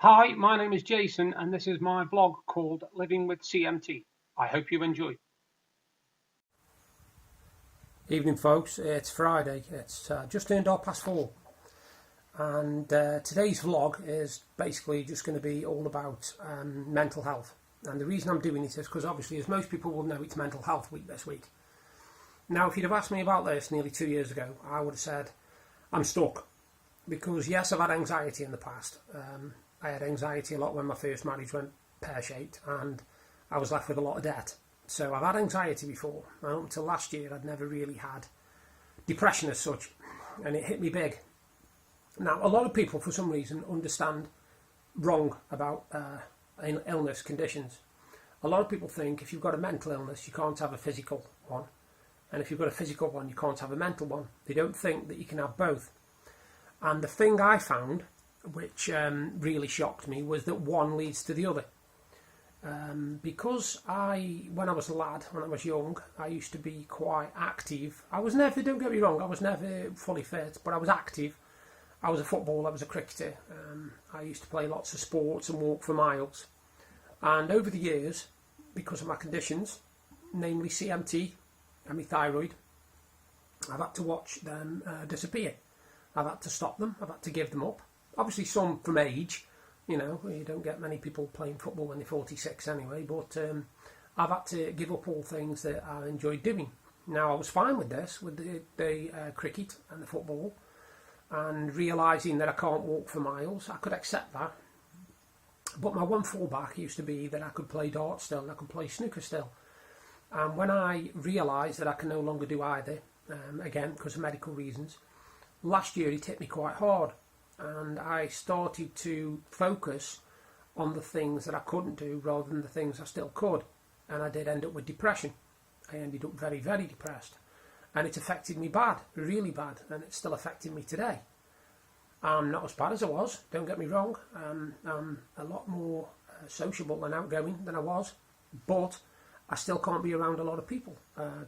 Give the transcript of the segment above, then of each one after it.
Hi, my name is Jason, and this is my vlog called Living with CMT. I hope you enjoy. Evening folks, it's Friday, it's just turned 4:30 and today's vlog is basically just going to be all about mental health. And the reason I'm doing it is because obviously, as most people will know, it's mental health week this week. Now if you'd have asked me about this nearly 2 years ago, I would have said I'm stuck, because yes, I've had anxiety in the past. I had anxiety a lot when my first marriage went pear-shaped and I was left with a lot of debt. So I've had anxiety before. Well, until last year I'd never really had depression as such, and it hit me big. Now a lot of people for some reason understand wrong about illness conditions. A lot of people think if you've got a mental illness you can't have a physical one, and if you've got a physical one you can't have a mental one. They don't think that you can have both. And the thing I found, which really shocked me, was that one leads to the other. Because when I was a lad, when I was young, I used to be quite active. I was never, don't get me wrong, I was never fully fit, but I was active. I was a footballer, I was a cricketer. I used to play lots of sports and walk for miles. And over the years, because of my conditions, namely CMT and my thyroid, I've had to watch them disappear. I've had to stop them, I've had to give them up. Obviously some from age, you know, you don't get many people playing football when they're 46 anyway, but I've had to give up all things that I enjoyed doing. Now I was fine with this, with the cricket and the football, and realising that I can't walk for miles. I could accept that. But my one fallback used to be that I could play darts still, and I could play snooker still. And when I realised that I can no longer do either, again because of medical reasons, last year it hit me quite hard. And I started to focus on the things that I couldn't do rather than the things I still could. And I did end up with depression. I ended up very, very depressed. And it affected me bad, really bad, and it's still affecting me today. I'm not as bad as I was, don't get me wrong. I'm a lot more sociable and outgoing than I was, but I still can't be around a lot of people,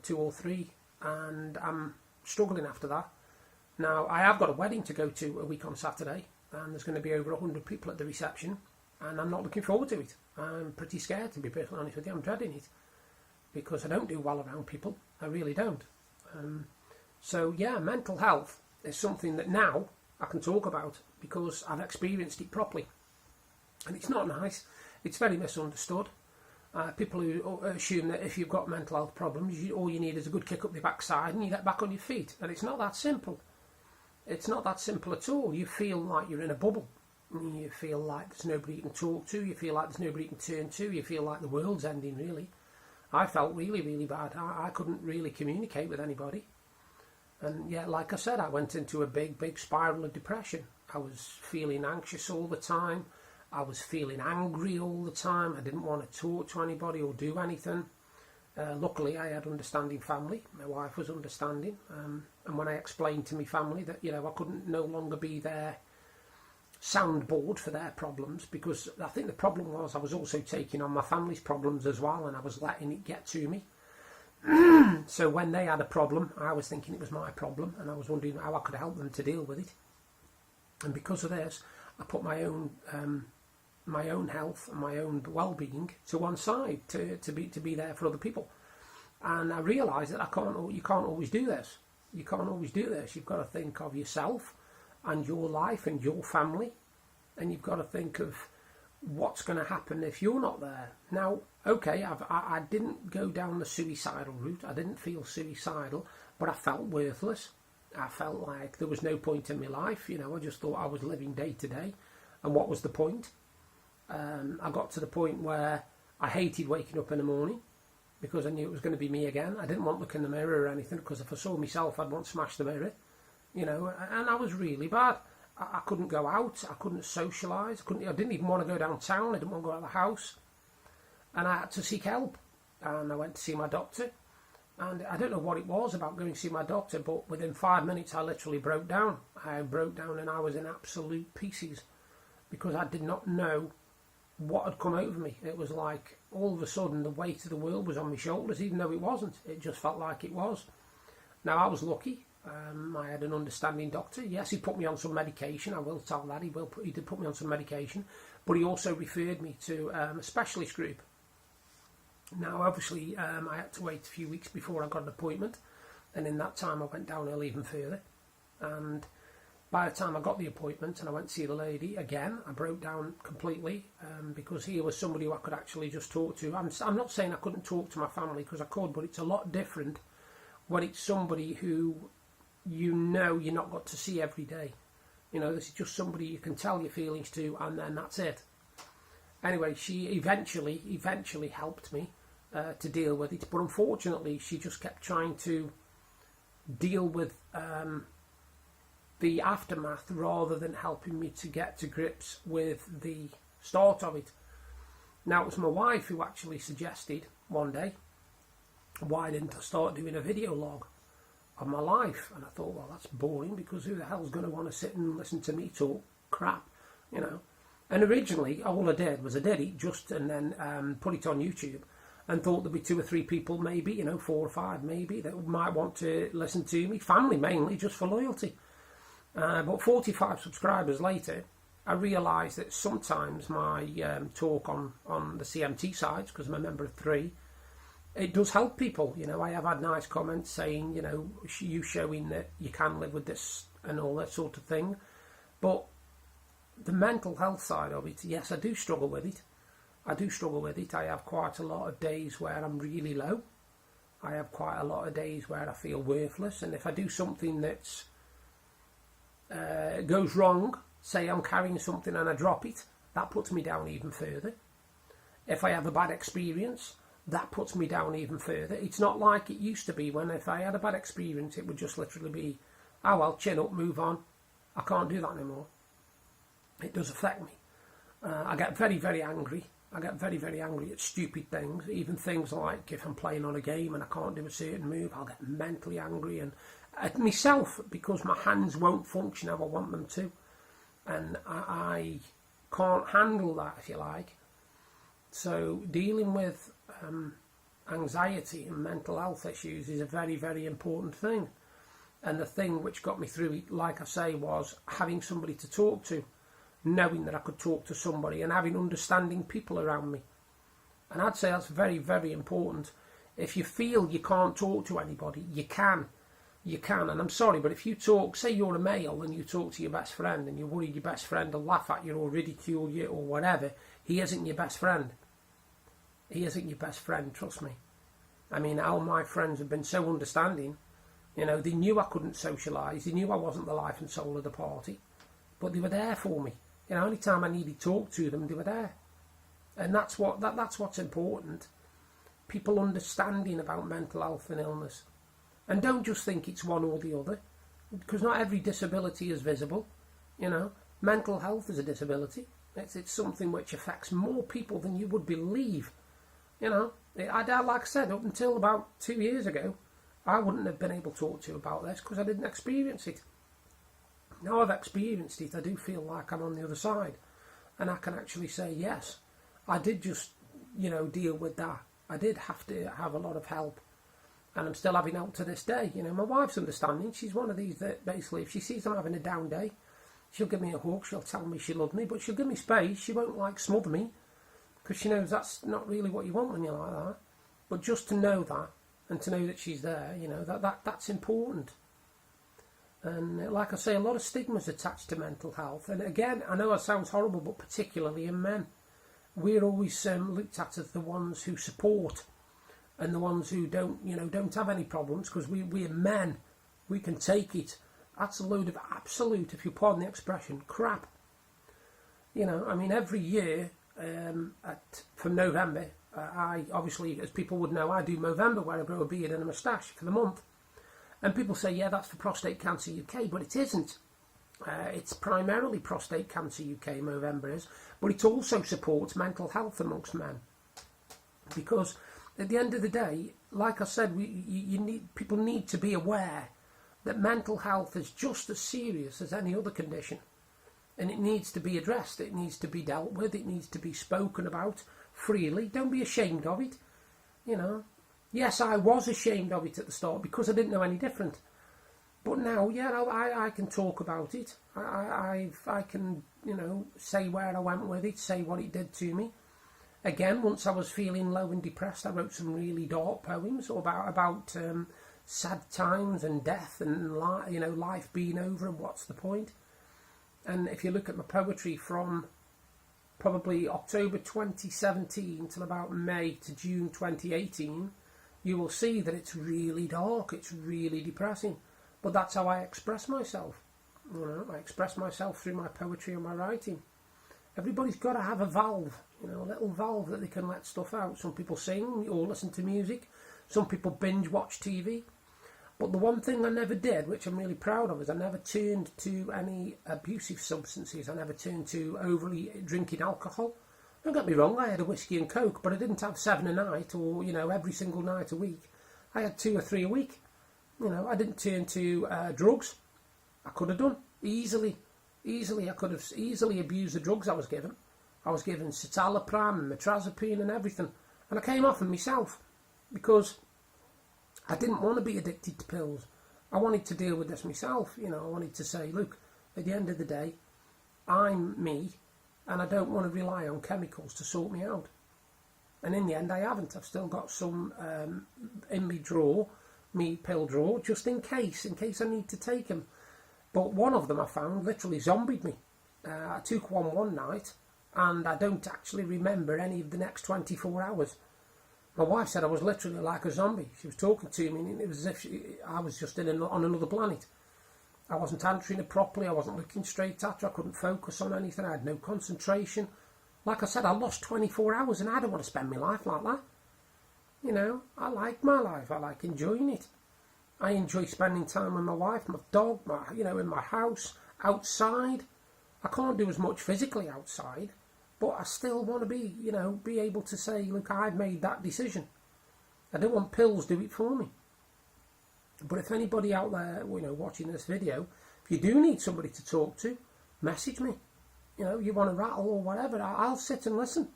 2 or 3, and I'm struggling after that. Now, I have got a wedding to go to a week on Saturday, and there's going to be over 100 people at the reception, and I'm not looking forward to it. I'm pretty scared, to be perfectly honest with you. I'm dreading it, because I don't do well around people. I really don't. So, yeah, mental health is something that now I can talk about, because I've experienced it properly. And it's not nice. It's very misunderstood. People who assume that if you've got mental health problems, all you need is a good kick up the backside and you get back on your feet. And it's not that simple. It's not that simple at all. You feel like you're in a bubble. You feel like there's nobody you can talk to. You feel like there's nobody you can turn to. You feel like the world's ending, really. I felt really, really bad. I couldn't really communicate with anybody. And yet, like I said, I went into a big, big spiral of depression. I was feeling anxious all the time. I was feeling angry all the time. I didn't want to talk to anybody or do anything. Luckily, I had understanding family. My wife was understanding. And when I explained to my family that, you know, I couldn't no longer be their soundboard for their problems, because I think the problem was I was also taking on my family's problems as well, and I was letting it get to me. So when they had a problem, I was thinking it was my problem, and I was wondering how I could help them to deal with it. And because of this, I put my own health and my own well-being to one side to be there for other people. And I realised that you can't always do this. You can't always do this. You've got to think of yourself and your life and your family, and you've got to think of what's going to happen if you're not there. Now, okay, I didn't go down the suicidal route. I didn't feel suicidal, but I felt worthless. I felt like there was no point in my life. You know, I just thought I was living day to day, and what was the point? I got to the point where I hated waking up in the morning, because I knew it was going to be me again. I didn't want to look in the mirror or anything, because if I saw myself I'd want to smash the mirror, you know, and I was really bad. I couldn't go out, I couldn't socialise, I didn't even want to go downtown, I didn't want to go out of the house, and I had to seek help. And I went to see my doctor, and I don't know what it was about going to see my doctor, but within 5 minutes I literally broke down. I broke down and I was in absolute pieces, because I did not know what had come over me. It was like all of a sudden the weight of the world was on my shoulders, even though it wasn't. It just felt like it was. Now I was lucky. I had an understanding doctor. Yes, he put me on some medication. I will tell that he did put me on some medication, but he also referred me to a specialist group. Now, obviously, I had to wait a few weeks before I got an appointment, and in that time I went downhill even further. And by the time I got the appointment and I went to see the lady again, I broke down completely, because here was somebody who I could actually just talk to. I'm not saying I couldn't talk to my family, because I could, but it's a lot different when it's somebody who you're not got to see every day. This is just somebody you can tell your feelings to, and then that's it. Anyway, she eventually helped me to deal with it, but unfortunately she just kept trying to deal with the aftermath rather than helping me to get to grips with the start of it. Now, it was my wife who actually suggested one day, why didn't I start doing a video log of my life? And I thought, well, that's boring, because who the hell's going to want to sit and listen to me talk crap, And originally, all I did was I did it just and then put it on YouTube, and thought there'd be 2 or 3 people, maybe, 4 or 5 maybe, that might want to listen to me, family mainly, just for loyalty. But 45 subscribers later, I realised that sometimes my talk on the CMT sides, because I'm a member of 3, it does help people. I have had nice comments saying, you showing that you can live with this and all that sort of thing. But the mental health side of it, yes, I do struggle with it. I have quite a lot of days where I'm really low. I have quite a lot of days where I feel worthless. And if I do something that's goes wrong, say I'm carrying something and I drop it, that puts me down even further. If I have a bad experience, that puts me down even further. It's not like it used to be, when if I had a bad experience, it would just literally be, oh well, chin up, move on. I can't do that anymore. It does affect me. I get very, very angry. I get very, very angry at stupid things. Even things like if I'm playing on a game and I can't do a certain move, I'll get mentally angry, and at myself, because my hands won't function how I want them to. And I can't handle that, if you like. So dealing with anxiety and mental health issues is a very, very important thing. And the thing which got me through it, like I say, was having somebody to talk to, knowing that I could talk to somebody, and having understanding people around me. And I'd say that's very, very important. If you feel you can't talk to anybody, you can. You can, and I'm sorry, but if you talk, say you're a male and you talk to your best friend and you're worried your best friend will laugh at you or ridicule you or whatever, he isn't your best friend. He isn't your best friend, trust me. I mean, all my friends have been so understanding. They knew I couldn't socialise. They knew I wasn't the life and soul of the party. But they were there for me. Any time I needed to talk to them, they were there. And that's what's important. People understanding about mental health and illness. And don't just think it's one or the other. Because not every disability is visible. Mental health is a disability. It's something which affects more people than you would believe. Like I said, up until about 2 years ago, I wouldn't have been able to talk to you about this because I didn't experience it. Now I've experienced it, I do feel like I'm on the other side. And I can actually say, yes, I did just, deal with that. I did have to have a lot of help. And I'm still having help to this day. My wife's understanding. She's one of these that basically, if she sees I'm having a down day, she'll give me a hug, she'll tell me she loves me, but she'll give me space. She won't smother me, because she knows that's not really what you want when you're like that. But just to know that, and to know that she's there, that's important. And like I say, a lot of stigma's attached to mental health. And again, I know it sounds horrible, but particularly in men, we're always looked at as the ones who support, and the ones who don't have any problems, because we're men, we can take it. That's a load of absolute, if you pardon the expression, crap. Every year from November, I obviously, as people would know, I do Movember, where I grow a beard and a moustache for the month. And people say, yeah, that's for Prostate Cancer UK, but it isn't. It's primarily Prostate Cancer UK, Movember is, but it also supports mental health amongst men. Because at the end of the day, like I said, people need to be aware that mental health is just as serious as any other condition. And it needs to be addressed, it needs to be dealt with, it needs to be spoken about freely. Don't be ashamed of it, Yes, I was ashamed of it at the start because I didn't know any different. But now, yeah, I can talk about it. I can, say where I went with it, say what it did to me. Again, once I was feeling low and depressed, I wrote some really dark poems about sad times and death and life being over and what's the point. And if you look at my poetry from probably October 2017 till about May to June 2018, you will see that it's really dark, it's really depressing. But that's how I express myself. I express myself through my poetry and my writing. Everybody's got to have a valve, a little valve that they can let stuff out. Some people sing or listen to music. Some people binge watch TV. But the one thing I never did, which I'm really proud of, is I never turned to any abusive substances. I never turned to overly drinking alcohol. Don't get me wrong, I had a whiskey and coke, but I didn't have 7 a night or, every single night a week. I had 2 or 3 a week. I didn't turn to drugs. I could have done easily. I could have easily abused the drugs I was given. I was given citalopram and metrazapine and everything. And I came off them myself because I didn't want to be addicted to pills. I wanted to deal with this myself. I wanted to say, look, at the end of the day, I'm me and I don't want to rely on chemicals to sort me out. And in the end, I haven't. I've still got some in my drawer, me pill drawer, just in case I need to take them. But one of them I found literally zombied me. I took one night and I don't actually remember any of the next 24 hours. My wife said I was literally like a zombie. She was talking to me and it was as if I was just on another planet. I wasn't answering her properly, I wasn't looking straight at her, I couldn't focus on anything, I had no concentration. Like I said, I lost 24 hours and I don't want to spend my life like that. I like my life, I like enjoying it. I enjoy spending time with my wife, my dog, in my house, outside. I can't do as much physically outside, but I still want to be able to say, look, I've made that decision. I don't want pills do it for me. But if anybody out there, watching this video, if you do need somebody to talk to, message me. You want to rattle or whatever, I'll sit and listen.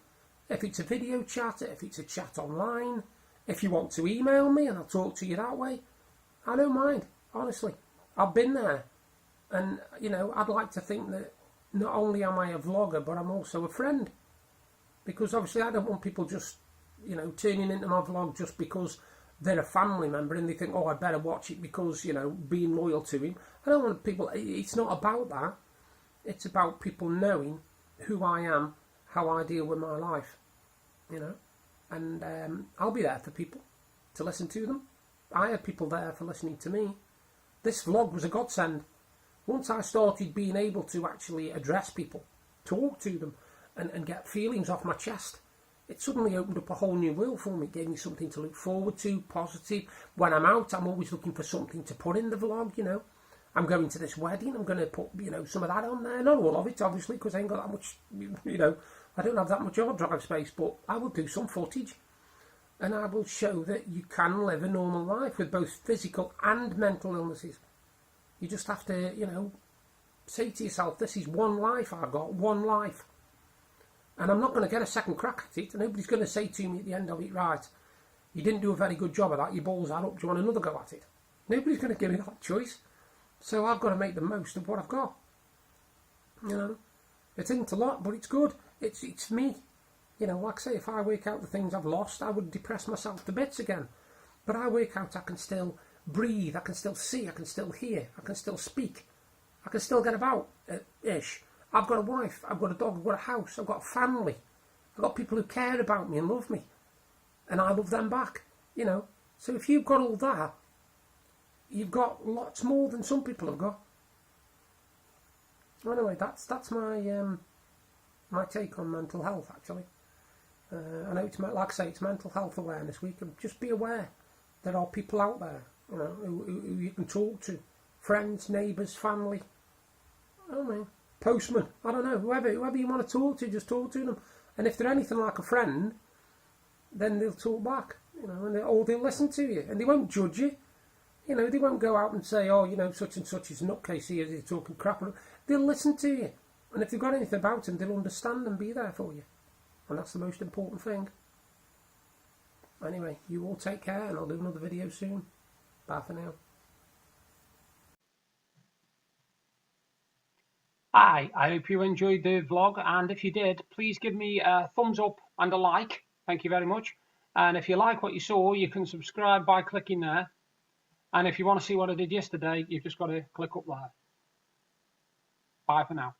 If it's a video chat, if it's a chat online, if you want to email me and I'll talk to you that way, I don't mind, honestly. I've been there. And, I'd like to think that not only am I a vlogger, but I'm also a friend. Because obviously I don't want people just, turning into my vlog just because they're a family member and they think, oh, I better watch it because, being loyal to him. I don't want people, it's not about that. It's about people knowing who I am, how I deal with my life, And I'll be there for people to listen to them. I had people there for listening to me. This vlog was a godsend. Once I started being able to actually address people, talk to them, and get feelings off my chest, it suddenly opened up a whole new world for me. It gave me something to look forward to, positive. When I'm out, I'm always looking for something to put in the vlog, I'm going to this wedding, I'm going to put, some of that on there. Not all of it, obviously, because I ain't got that much, I don't have that much hard drive space, but I will do some footage. And I will show that you can live a normal life with both physical and mental illnesses. You just have to, say to yourself, this is one life I've got, one life. And I'm not going to get a second crack at it. Nobody's going to say to me at the end of it, right, you didn't do a very good job of that, your balls are up, do you want another go at it? Nobody's going to give me that choice. So I've got to make the most of what I've got. It isn't a lot, but it's good. It's me. Like I say, if I work out the things I've lost, I would depress myself to bits again. But I work out I can still breathe, I can still see, I can still hear, I can still speak. I can still get about, ish. I've got a wife, I've got a dog, I've got a house, I've got a family. I've got people who care about me and love me. And I love them back, So if you've got all that, you've got lots more than some people have got. Anyway, that's my my take on mental health, actually. I know it's, like I say, it's Mental Health Awareness Week, and just be aware there are people out there, who you can talk to, friends, neighbours, family, postman, I don't know, whoever you want to talk to, just talk to them. And if they're anything like a friend, then they'll talk back, or they'll listen to you, and they won't judge you. They won't go out and say, oh, such and such is nutcase here, he's talking crap. They'll listen to you. And if they've got anything about him, they'll understand and be there for you. And that's the most important thing. Anyway, you all take care, and I'll do another video soon. Bye for now. I hope you enjoyed the vlog, and if you did, please give me a thumbs up and a like. Thank you very much. And if you like what you saw, you can subscribe by clicking there. And if you want to see what I did yesterday, you've just got to click up there. Bye for now.